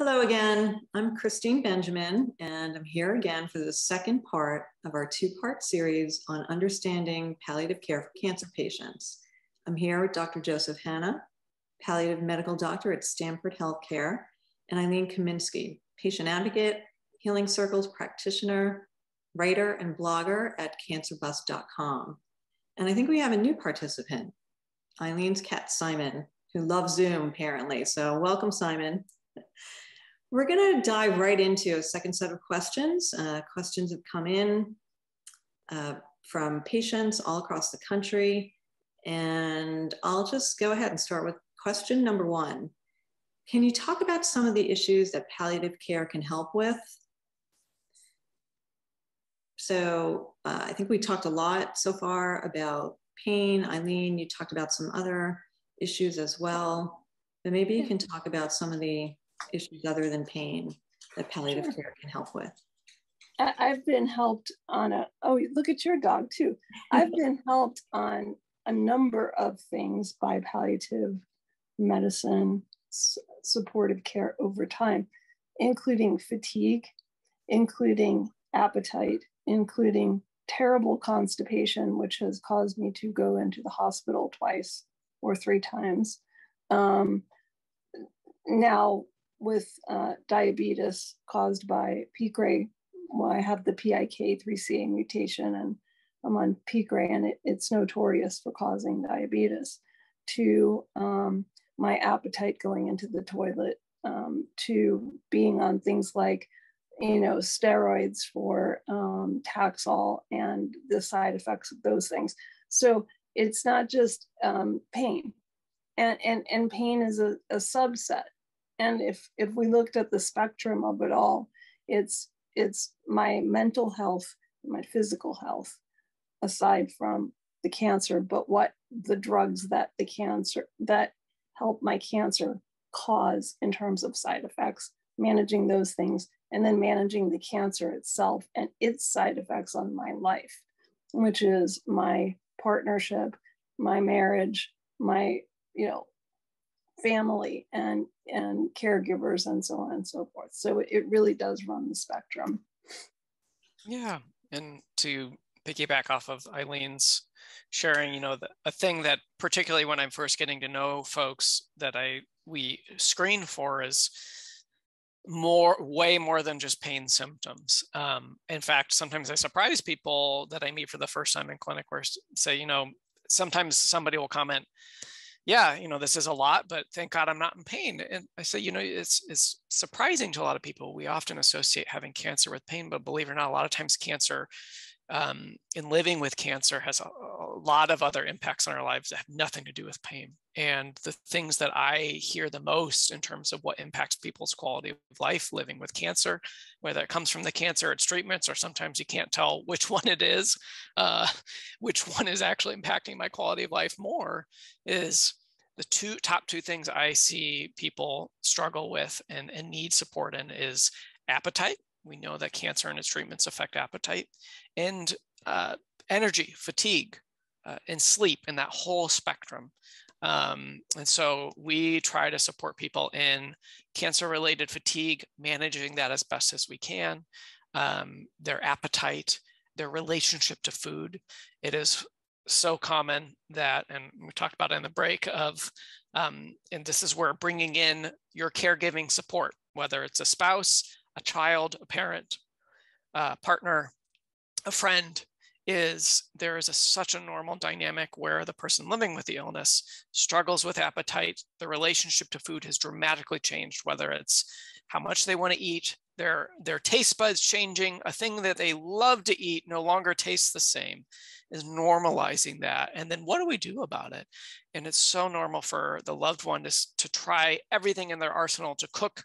Hello again, I'm Christine Benjamin, and I'm here again for the second part of our two-part series on understanding palliative care for cancer patients. I'm here with Dr. Josef Hannah, Palliative Medical Doctor at Stanford Health Care, and Ilene Kaminsky, patient advocate, Healing Circles practitioner, writer, and blogger at cancerbus.com. And I think we have a new participant, Ilene's cat, Simon, who loves Zoom apparently. So welcome, Simon. We're going to dive right into a second set of questions. Questions have come in from patients all across the country. And I'll just go ahead and start with question number one. Can you talk about some of the issues that palliative care can help with? So I think we talked a lot so far about pain. Ilene, you talked about some other issues as well, but maybe you can talk about some of the issues other than pain that palliative care can help with. I've been helped on oh, look at your dog too. I've been helped on a number of things by palliative medicine, supportive care over time, including fatigue, including appetite, including terrible constipation, which has caused me to go into the hospital twice or 3 times. Now, with diabetes caused by PICRA, well, I have the PIK3CA mutation and I'm on PICRA, and it's notorious for causing diabetes, to my appetite going into the toilet, to being on things like, steroids for Taxol and the side effects of those things. So it's not just pain, and pain is a subset. And if we looked at the spectrum of it all, it's my mental health, my physical health, aside from the cancer, but what the drugs that help my cancer cause in terms of side effects, managing those things, and then managing the cancer itself and its side effects on my life, which is my partnership, my marriage, my, family and caregivers and so on and so forth. So it really does run the spectrum. Yeah, and to piggyback off of Ilene's sharing, a thing that particularly when I'm first getting to know folks that we screen for is way more than just pain symptoms. In fact, sometimes I surprise people that I meet for the first time in clinic where say, sometimes somebody will comment, yeah, this is a lot, but thank God I'm not in pain. And I say, it's surprising to a lot of people. We often associate having cancer with pain, but believe it or not, a lot of times cancer, in living with cancer, has a lot of other impacts on our lives that have nothing to do with pain. And the things that I hear the most in terms of what impacts people's quality of life living with cancer, whether it comes from the cancer, its treatments, or sometimes you can't tell which one it is, which one is actually impacting my quality of life more, is the top two things I see people struggle with and need support in is appetite. We know that cancer and its treatments affect appetite, and energy, fatigue, and sleep, and that whole spectrum. And so we try to support people in cancer-related fatigue, managing that as best as we can, their appetite, their relationship to food. It is so common that, and we talked about it in the break of, and this is where bringing in your caregiving support, whether it's a spouse, a child, a parent, a partner, a friend, there is such a normal dynamic where the person living with the illness struggles with appetite. The relationship to food has dramatically changed, whether it's how much they want to eat, their taste buds changing, a thing that they love to eat no longer tastes the same, is normalizing that. And then what do we do about it? And it's so normal for the loved one to try everything in their arsenal to cook,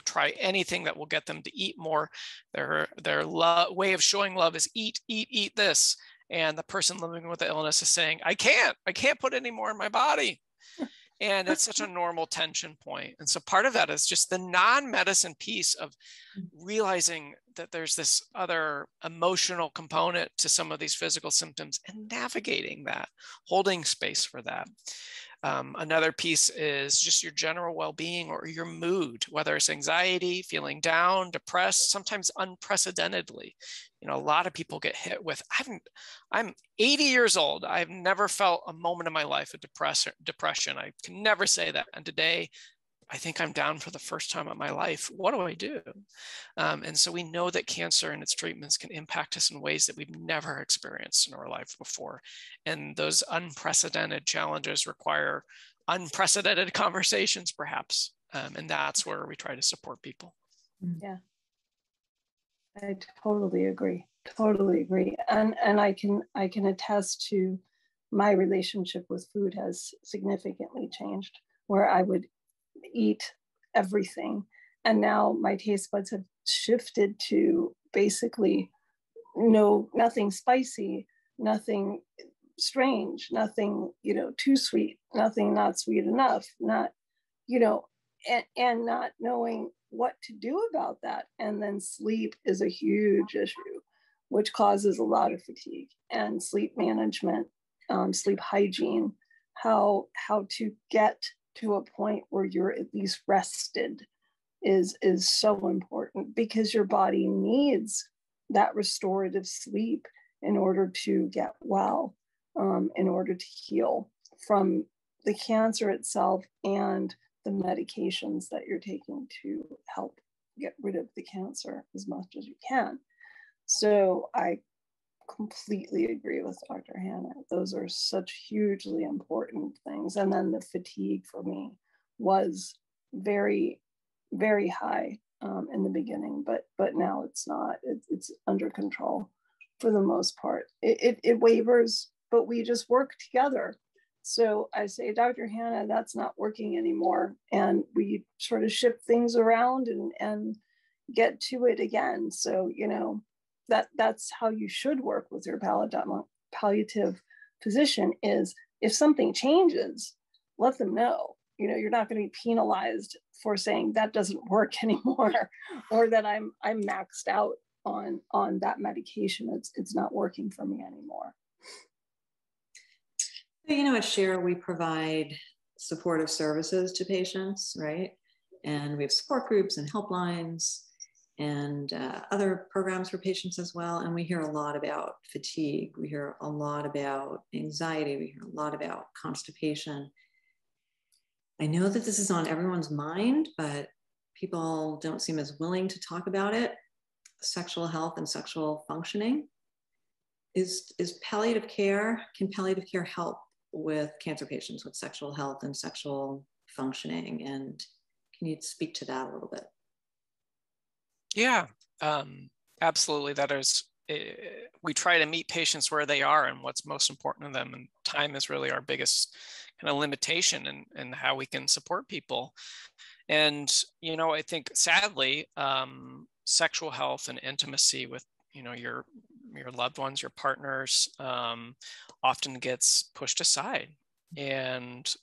try anything that will get them to eat more. Their way of showing love is eat this. And the person living with the illness is saying, I can't put any more in my body. And it's such a normal tension point. And so part of that is just the non-medicine piece of realizing that there's this other emotional component to some of these physical symptoms and navigating that, holding space for that. Another piece is just your general well-being or your mood, whether it's anxiety, feeling down, depressed, sometimes unprecedentedly. You know, a lot of people get hit with, I'm 80 years old. I've never felt a moment in my life of depression. I can never say that. And today, I think I'm down for the first time in my life. What do I do? And so we know that cancer and its treatments can impact us in ways that we've never experienced in our life before. And those unprecedented challenges require unprecedented conversations, perhaps. And that's where we try to support people. Yeah, I totally agree. Totally agree. And I can attest to my relationship with food has significantly changed, where I would eat everything, and now my taste buds have shifted to basically nothing spicy, nothing strange, nothing too sweet, nothing not sweet enough, not and not knowing what to do about that. And then sleep is a huge issue, which causes a lot of fatigue, and sleep management, sleep hygiene, how to get to a point where you're at least rested is so important, because your body needs that restorative sleep in order to get well, in order to heal from the cancer itself and the medications that you're taking to help get rid of the cancer as much as you can. So I completely agree with Dr. Hannah. Those are such hugely important things. And then the fatigue for me was very, very high in the beginning, but now it's not. It's under control for the most part. It wavers, but we just work together. So I say, Dr. Hannah, that's not working anymore. And we sort of shift things around and get to it again. So, that's how you should work with your palliative physician, is if something changes, let them know. You're not going to be penalized for saying that doesn't work anymore, or that I'm maxed out on that medication. It's not working for me anymore. At Share, we provide supportive services to patients, right? And we have support groups and helplines and other programs for patients as well. And we hear a lot about fatigue. We hear a lot about anxiety. We hear a lot about constipation. I know that this is on everyone's mind, but people don't seem as willing to talk about it. Sexual health and sexual functioning. Is palliative care, can palliative care help with cancer patients with sexual health and sexual functioning? And can you speak to that a little bit? Yeah, absolutely. That is, we try to meet patients where they are and what's most important to them. And time is really our biggest kind of limitation in how we can support people. And, I think sadly, sexual health and intimacy with, your loved ones, your partners, often gets pushed aside. And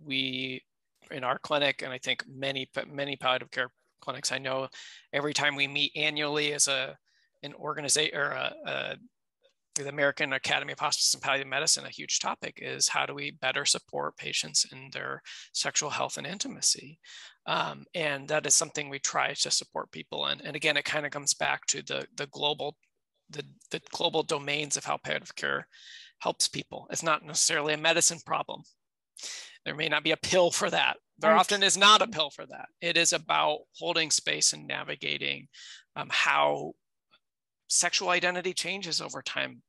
we, in our clinic, and I think many palliative care clinics, I know every time we meet annually as an organization or the American Academy of Hospice and Palliative Medicine, a huge topic is how do we better support patients in their sexual health and intimacy. And that is something we try to support people in. And again, it kind of comes back to the global domains of how palliative care helps people. It's not necessarily a medicine problem. There may not be a pill for that. There often is not a pill for that. It is about holding space and navigating how sexual identity changes over time,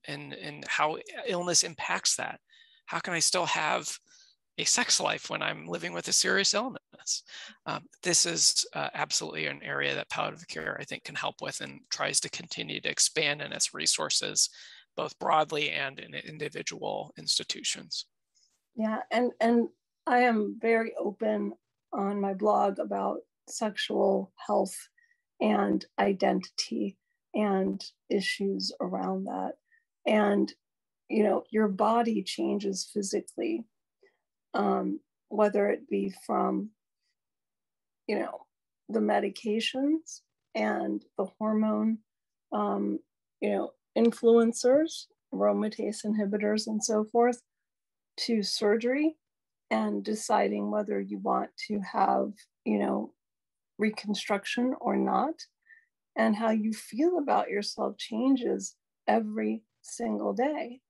and how illness impacts that. How can I still have a sex life when I'm living with a serious illness? This is absolutely an area that palliative care, I think, can help with and tries to continue to expand in its resources, both broadly and in individual institutions. Yeah, and I am very open on my blog about sexual health and identity and issues around that. And, your body changes physically, whether it be from, the medications and the hormone, influencers, aromatase inhibitors and so forth, to surgery and deciding whether you want to have, reconstruction or not, and how you feel about yourself changes every single day.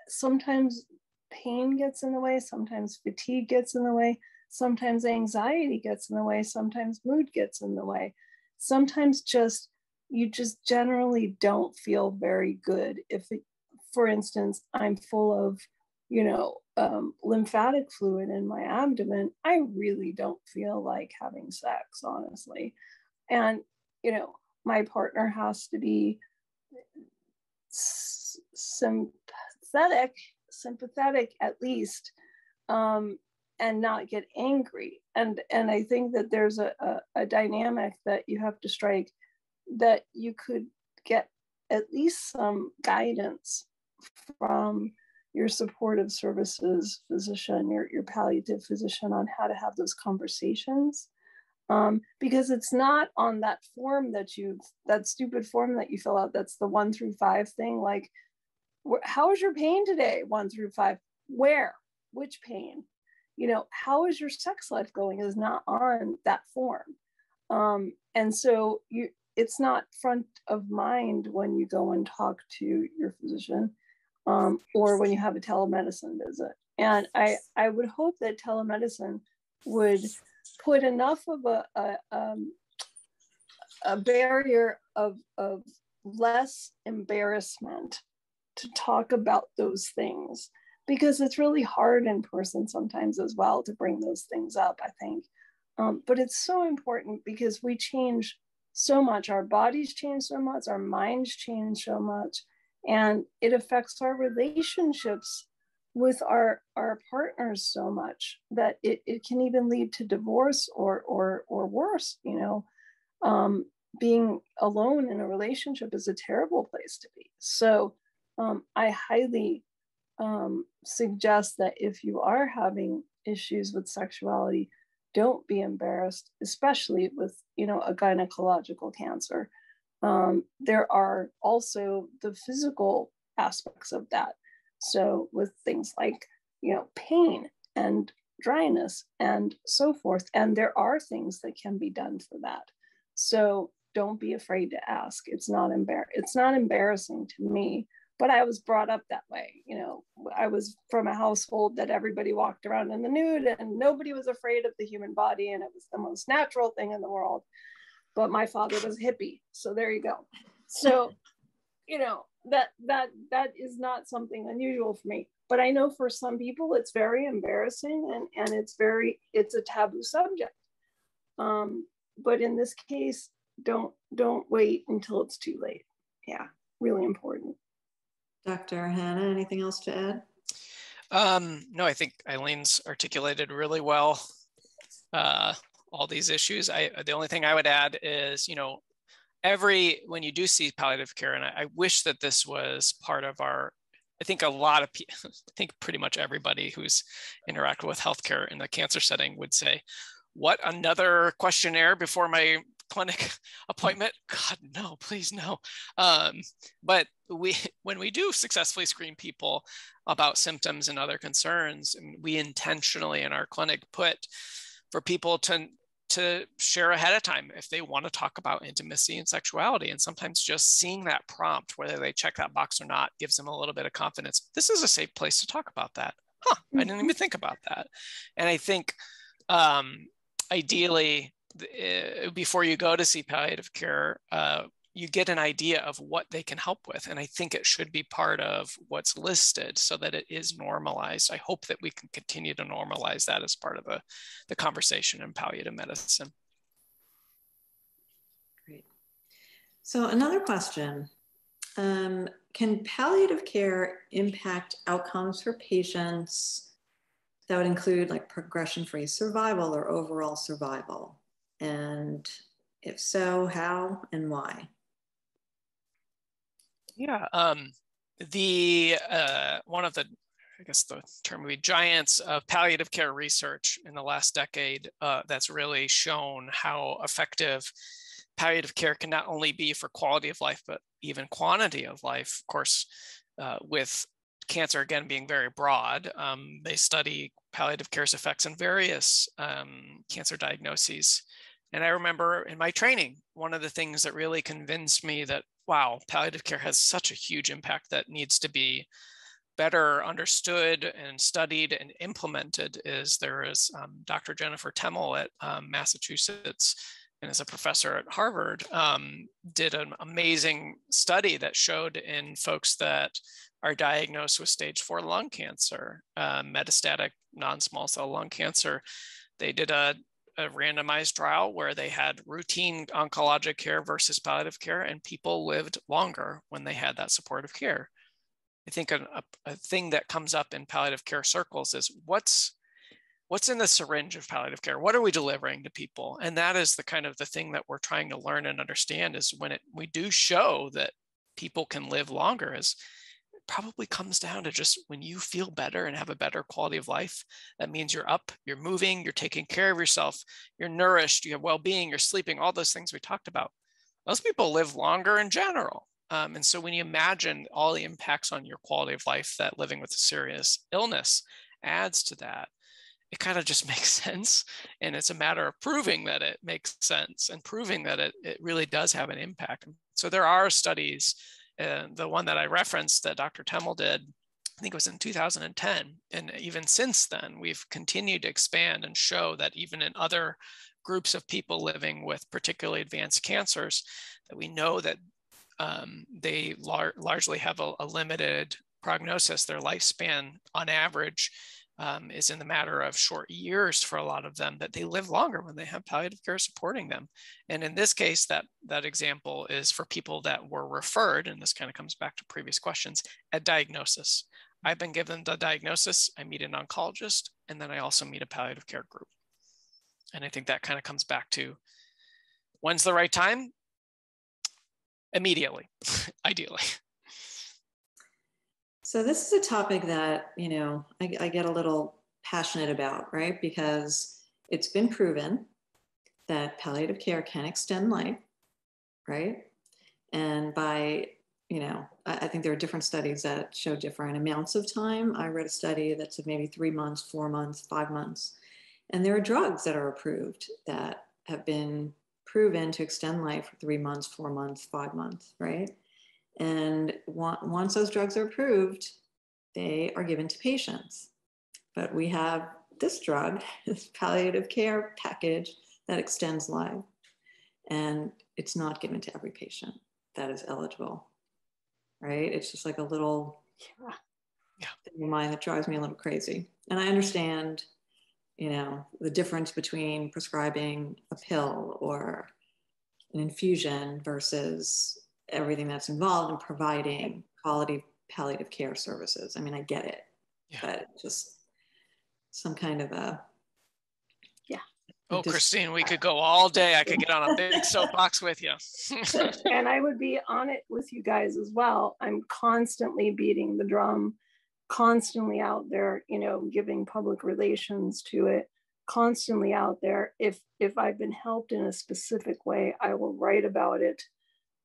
Sometimes pain gets in the way, sometimes fatigue gets in the way, sometimes anxiety gets in the way, sometimes mood gets in the way. Sometimes you just generally don't feel very good. For instance, I'm full of, lymphatic fluid in my abdomen, I really don't feel like having sex, honestly. And, my partner has to be sympathetic at least, and not get angry. And I think that there's a dynamic that you have to strike, that you could get at least some guidance from your supportive services physician, your palliative physician, on how to have those conversations. Because it's not on that form that stupid form that you fill out, that's the 1 through 5 thing, like, how is your pain today, 1 through 5, where, which pain, how is your sex life going, is not on that form. And so it's not front of mind when you go and talk to your physician, or when you have a telemedicine visit. And I would hope that telemedicine would put enough of a barrier of less embarrassment to talk about those things, because it's really hard in person sometimes as well to bring those things up, I think. But it's so important, because we change so much, our bodies change so much, our minds change so much, and it affects our relationships with our partners so much that it can even lead to divorce or worse. Being alone in a relationship is a terrible place to be. So I highly suggest that if you are having issues with sexuality, don't be embarrassed, especially with a gynecological cancer. There are also the physical aspects of that. So with things like, pain and dryness and so forth. And there are things that can be done for that. So don't be afraid to ask. It's not embarrassing to me, but I was brought up that way. I was from a household that everybody walked around in the nude and nobody was afraid of the human body. And it was the most natural thing in the world. But my father was a hippie. So there you go. So, that is not something unusual for me. But I know for some people it's very embarrassing and it's a taboo subject. But in this case, don't wait until it's too late. Yeah, really important. Dr. Hannah, anything else to add? No, I think Ilene's articulated really well all these issues. The only thing I would add is, when you do see palliative care, and I wish that this was part of I think a lot of people, I think pretty much everybody who's interacted with healthcare in the cancer setting would say, what, another questionnaire before my clinic appointment? God, no, please no. But when we do successfully screen people about symptoms and other concerns, and we intentionally in our clinic put for people to share ahead of time if they want to talk about intimacy and sexuality. And sometimes just seeing that prompt, whether they check that box or not, gives them a little bit of confidence. This is a safe place to talk about that. I didn't even think about that. And I think ideally, before you go to see palliative care, you get an idea of what they can help with. And I think it should be part of what's listed so that it is normalized. I hope that we can continue to normalize that as part of the conversation in palliative medicine. Great. So another question, can palliative care impact outcomes for patients that would include like progression-free survival or overall survival? And if so, how and why? Yeah, one of the, I guess the term would be giants of palliative care research in the last decade that's really shown how effective palliative care can not only be for quality of life, but even quantity of life. Of course, with cancer, again, being very broad, they study palliative care's effects in various cancer diagnoses. And I remember in my training, one of the things that really convinced me that, wow, palliative care has such a huge impact that needs to be better understood and studied and implemented is there is Dr. Jennifer Temmel at Massachusetts, and as a professor at Harvard, did an amazing study that showed in folks that are diagnosed with stage 4 lung cancer, metastatic non-small cell lung cancer. They did a randomized trial where they had routine oncologic care versus palliative care, and people lived longer when they had that supportive care. I think a thing that comes up in palliative care circles is what's in the syringe of palliative care? What are we delivering to people? And that is the kind of the thing that we're trying to learn and understand is when we do show that people can live longer, is it probably comes down to just when you feel better and have a better quality of life, that means you're up, you're moving, you're taking care of yourself, you're nourished, you have well-being, you're sleeping, all those things we talked about. Those people live longer in general. And so when you imagine all the impacts on your quality of life that living with a serious illness adds to that, it kind of just makes sense. And it's a matter of proving that it makes sense and proving that it really does have an impact. So there are studies, the one that I referenced that Dr. Temmel did, I think it was in 2010. And even since then, we've continued to expand and show that even in other groups of people living with particularly advanced cancers, that we know that they largely have a limited prognosis. Their lifespan on average is in the matter of short years for a lot of them, that they live longer when they have palliative care supporting them. And in this case, that example is for people that were referred, and this kind of comes back to previous questions, at diagnosis. I've been given the diagnosis, I meet an oncologist, and then I also meet a palliative care group. And I think that kind of comes back to when's the right time? Immediately, ideally. So this is a topic that, I get a little passionate about, right? Because it's been proven that palliative care can extend life, right? And by, I think there are different studies that show different amounts of time. I read a study that said maybe 3 months, 4 months, 5 months. And there are drugs that are approved that have been proven to extend life for 3 months, 4 months, 5 months, right? And once those drugs are approved, they are given to patients. But we have this drug, this palliative care package that extends life. And it's not given to every patient that is eligible, right? It's just like a little thing in your mind that drives me a little crazy. And I understand the difference between prescribing a pill or an infusion versus everything that's involved in providing quality palliative care services. I mean, I get it, but just some kind of Oh, Christine, we could go all day. I could get on a big soapbox with you. And I would be on it with you guys as well. I'm constantly beating the drum, constantly out there, giving public relations to it, constantly out there. If I've been helped in a specific way, I will write about it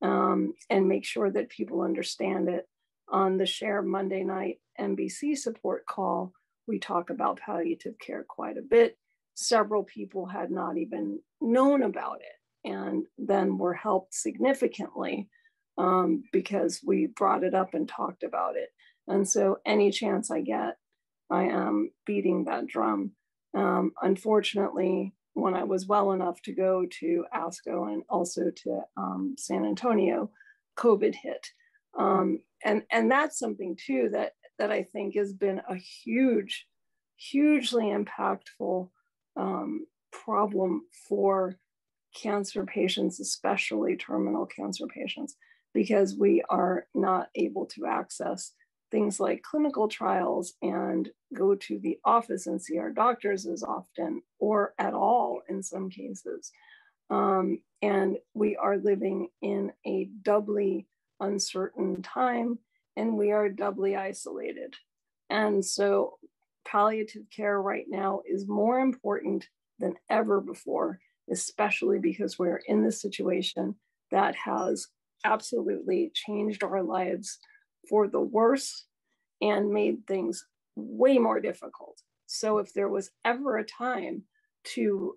and make sure that people understand it. On the Share Monday night NBC support call, we talk about palliative care quite a bit. Several people had not even known about it, and then were helped significantly because we brought it up and talked about it. And so any chance I get, I am beating that drum. Unfortunately, when I was well enough to go to ASCO and also to San Antonio, COVID hit. And that's something too that I think has been a hugely impactful problem for cancer patients, especially terminal cancer patients, because we are not able to access things like clinical trials and go to the office and see our doctors as often or at all in some cases. And we are living in a doubly uncertain time, and we are doubly isolated. And so palliative care right now is more important than ever before, especially because we're in this situation that has absolutely changed our lives for the worse and made things way more difficult. So if there was ever a time to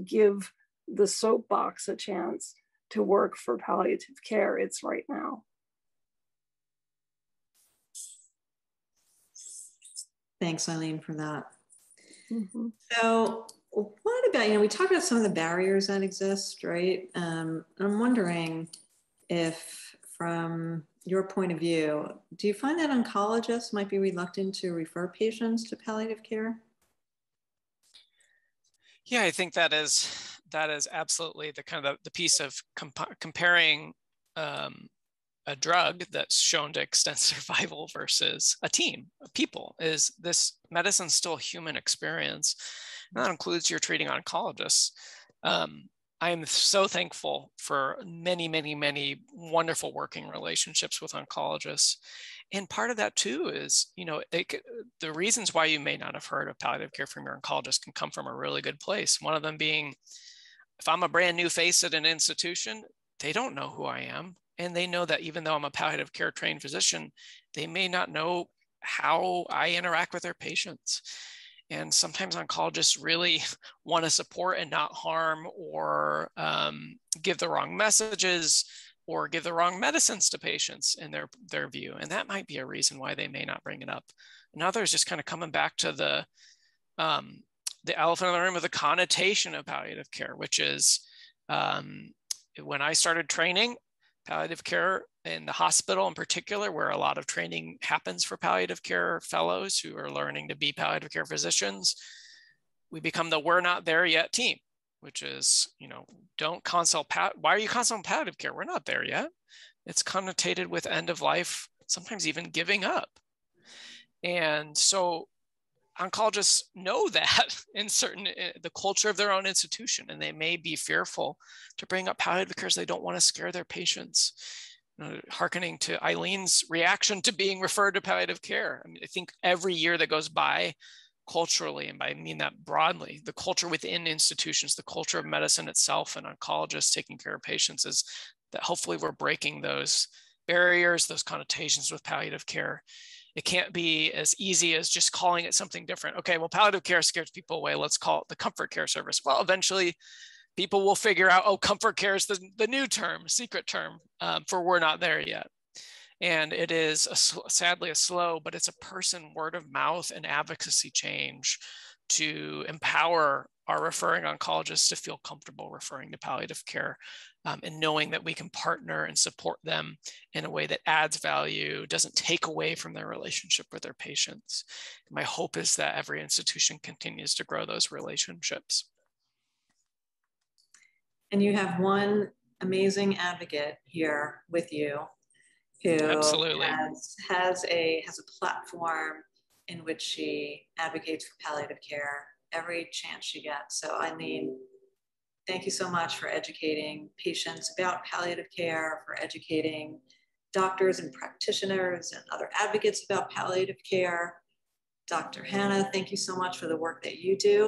give the Soapbox a chance to work for palliative care, it's right now. Thanks, Ilene, for that. Mm-hmm. So what about, we talked about some of the barriers that exist, right? I'm wondering if, from your point of view, do you find that oncologists might be reluctant to refer patients to palliative care? Yeah, I think that is absolutely the kind of the piece of comparing a drug that's shown to extend survival versus a team of people. Is this medicine still a human experience? And that includes your treating oncologists. I am so thankful for many, many, many wonderful working relationships with oncologists. And part of that too is, the reasons why you may not have heard of palliative care from your oncologist can come from a really good place. One of them being, if I'm a brand new face at an institution, they don't know who I am. And they know that even though I'm a palliative care trained physician, they may not know how I interact with their patients. And sometimes oncologists really want to support and not harm, or give the wrong messages or give the wrong medicines to patients in their view. And that might be a reason why they may not bring it up. Another is just kind of coming back to the elephant in the room of the connotation of palliative care, which is when I started training, palliative care in the hospital in particular, where a lot of training happens for palliative care fellows who are learning to be palliative care physicians, we become the "we're not there yet" team, which is, don't consult, why are you consulting palliative care? We're not there yet. It's connotated with end of life, sometimes even giving up. And so oncologists know that in the culture of their own institution, and they may be fearful to bring up palliative care because they don't want to scare their patients. Hearkening to Ilene's reaction to being referred to palliative care. I think every year that goes by culturally, and I mean that broadly, the culture within institutions, the culture of medicine itself and oncologists taking care of patients, is that hopefully we're breaking those barriers, those connotations with palliative care. It can't be as easy as just calling it something different. Okay, well, palliative care scares people away. Let's call it the comfort care service. Well, eventually people will figure out, oh, comfort care is the new term, secret term for "we're not there yet." And it is sadly a slow, but it's a person word of mouth and advocacy change to empower our referring oncologists to feel comfortable referring to palliative care, and knowing that we can partner and support them in a way that adds value, doesn't take away from their relationship with their patients. My hope is that every institution continues to grow those relationships. And you have one amazing advocate here with you who Absolutely has a platform in which she advocates for palliative care every chance she gets. So Ilene, thank you so much for educating patients about palliative care, for educating doctors and practitioners and other advocates about palliative care. Dr. Hannah, thank you so much for the work that you do.